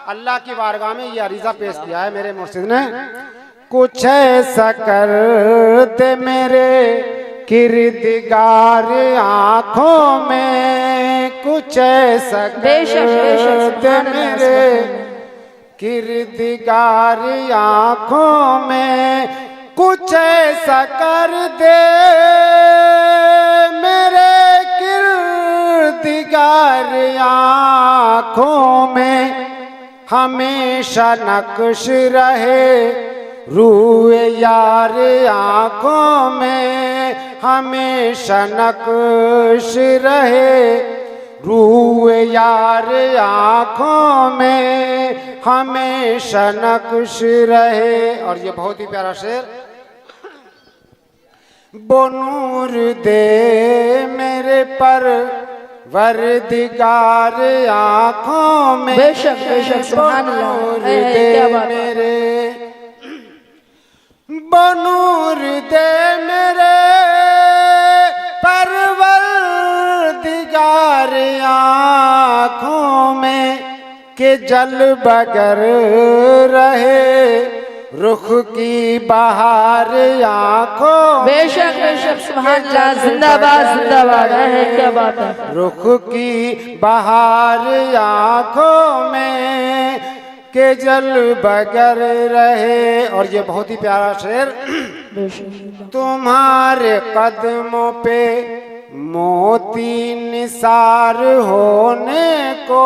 अल्लाह की बारगाह में ये अरीजा पेश किया है मेरे मुर्शिद ने। कुछ ऐसा कर दे मेरे किरदगार आँखों में, कुछ ऐसा कर दे मेरे किरदगार आँखों में, कुछ ऐसा कर दे मेरे किरदगार आँखों में, हमेशा नक्श रहे रूए यार आँखों में, हमेशा नक्श रहे रूए यार आँखों में, हमेशा नक्श रहे। और ये बहुत ही प्यारा शेर। वो नूर दे मेरे पर वरदिगार आँखों में, बेशक बेशक सुभान अल्लाह, दे मेरे बनूर दे मेरे परवरदिगार आँखों में, के जल बगर रहे रुख की बहार आँखों। बेशक बेशक सुभान अल्लाह, जिंदाबाद जिंदाबाद है, क्या बात है। रुख की बहार आँखों में, के जल बगर रहे। और ये बहुत ही प्यारा शेर। तुम्हारे कदमों पे मोती निसार होने को,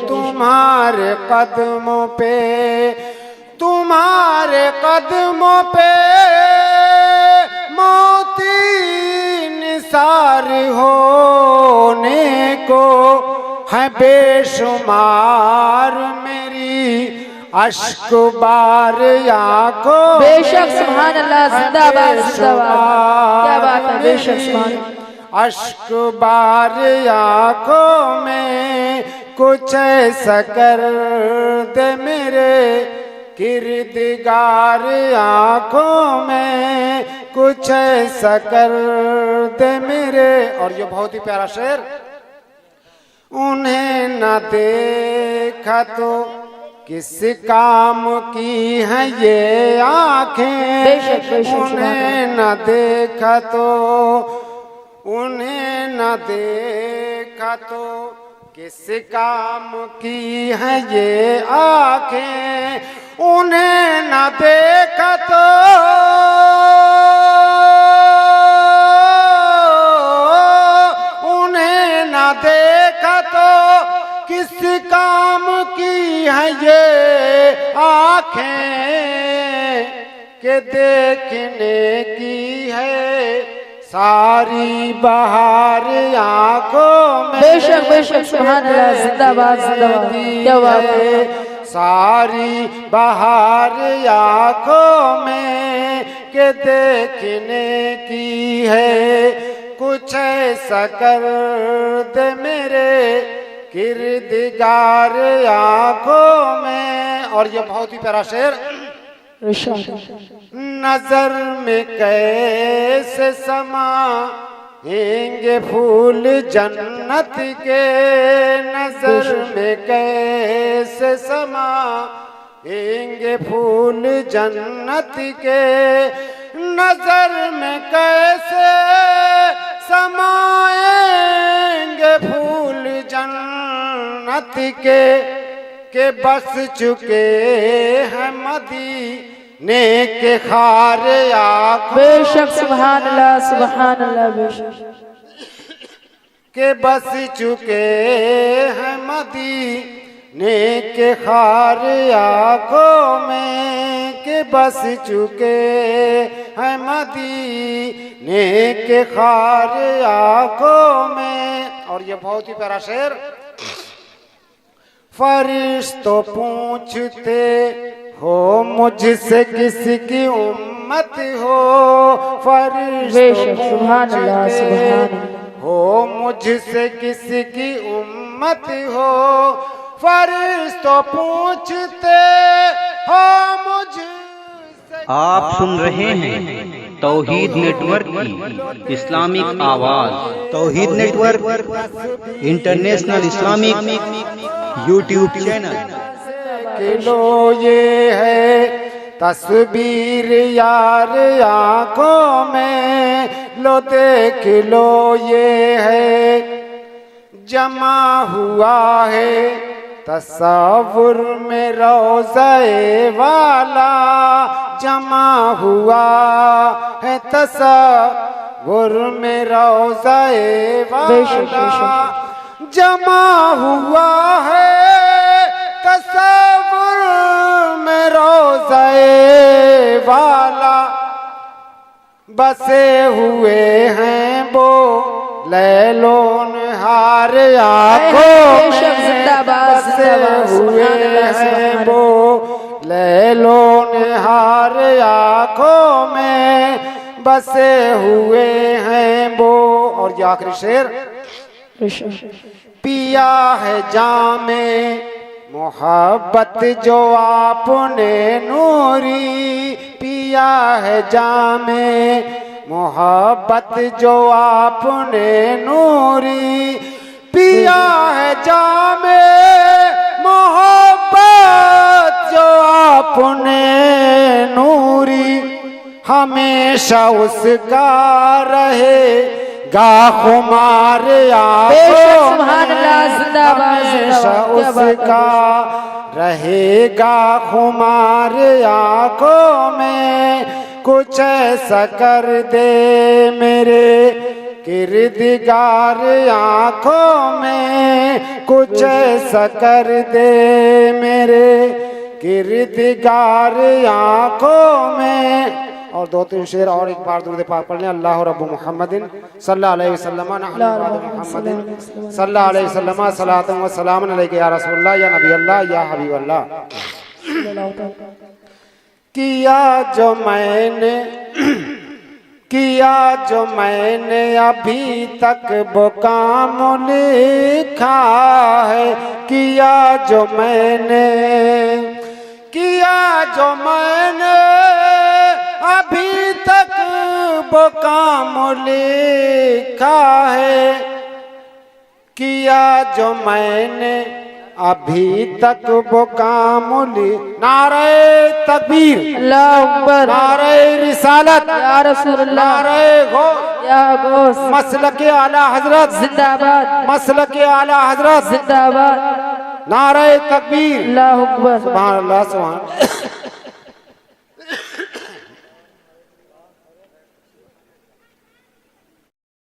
तुम्हारे कदमों पे, तुम्हारे कदमों पे मोती निसार होने को, है बेशुमार मेरी अश्क बार आँखों। बेशक सुभान अल्लाह, जिंदाबाद जिंदाबाद, क्या बात है। बेशक सुभान अश्क बार आँखों में, कुछ ऐसा कर दे मेरे किरदगार आँखों में, कुछ ऐसा कर दे मेरे। और ये बहुत ही प्यारा शेर। उन्हें न देखा तो किस काम की है ये आँखें, उन्हें न देखा तो, उन्हें न देखा तो किस काम की है ये आँखें, उन्हें न देखा तो, उन्हें न देखा तो किस काम की है ये आँखें, के देखने की है सारी बहार आँखों में। बेशक बेशक सुभान अल्लाह, जिंदाबाद जिंदाबाद, क्या बात है। सारी बहार आँखों में, के देखने की है कुछ ऐसा कर दे मेरे किरदगार आँखों में। और ये बहुत ही प्यारा शेर। नजर में कैसे समाएंगे फूल जन्नत के, नजर में कैसे समाएंगे फूल जन्नत के, नजर में कैसे समाएंगे फूल जन्नत के बस चुके हैं मदीने के खार आँखों। बेशक सुभान अल्लाह सुभान अल्लाह, बेशक के बस चुके हैं मदीने के खार आँखों में, के बस चुके हैं मदीने के खार आँखों में। और ये बहुत ही प्यारा शेर। फरिश्तों पूछते हो मुझसे किसकी उम्मत हो, फरिश्तों पूछते हो मुझसे किसकी उम्मत हो, फरिश्तों पूछते हो मुझसे। आप सुन रहे हैं तौहीद नेटवर्क की इस्लामिक आवाज। Tauheed network international Islamic YouTube channel. किलो ये है तस्वीर यार आंखों में, लो देख लो ये है जमा हुआ है तस्वुर में रोज़े वाला, जमा हुआ है तस्वुर में रोज़े वाला, जमा हुआ है तस्वुर में रोज़े वाला, बसे हुए हैं वो लैलोन हार आँखों में, बसे हुए हैं वो लैलोन हार आँखों में, बसे हुए हैं वो। और ये आखिरी शेर, पिया है जामे मोहब्बत जो आपने नूरी, पिया है जामे मोहब्बत जो आपने नूरी, पिया है जामे मोहब्बत जो आपने नूरी, हमेशा उसका रहेगा खुमार आँखों में, हमेशा उसका रहेगा खुमार आँखों में, कुछ ऐसा कर दे मेरे किरदगार आँखों में, कुछ ऐसा कर दे मेरे किरदगार आँखों में। और दो तीन शेर और एक बार दुरूद पाक पढ़ लें। अल्लाह रब्बु मुहम्मदिन सल्लल्लाहु अलैहि वसल्लम मुहम्मदिन सल्लल्लाहु अलैहि वसल्लम सलातन व सलामन अलैका या रसूलल्लाह या नबी अल्लाह या हबीब अल्लाह। किया जो मैंने अभी तक वो काम लिखा है, किया जो मैंने अभी तक वो काम लिखा है, किया जो मैंने अभी तक वो काम नारे तकबीर, नारे रिसालत, नारे गौस, मसलके आला हजरत जिंदाबाद, मसलके आला हजरत जिंदाबाद, नारे तकबीर, अल्लाहु अकबर, सुभान अल्लाह सुभान।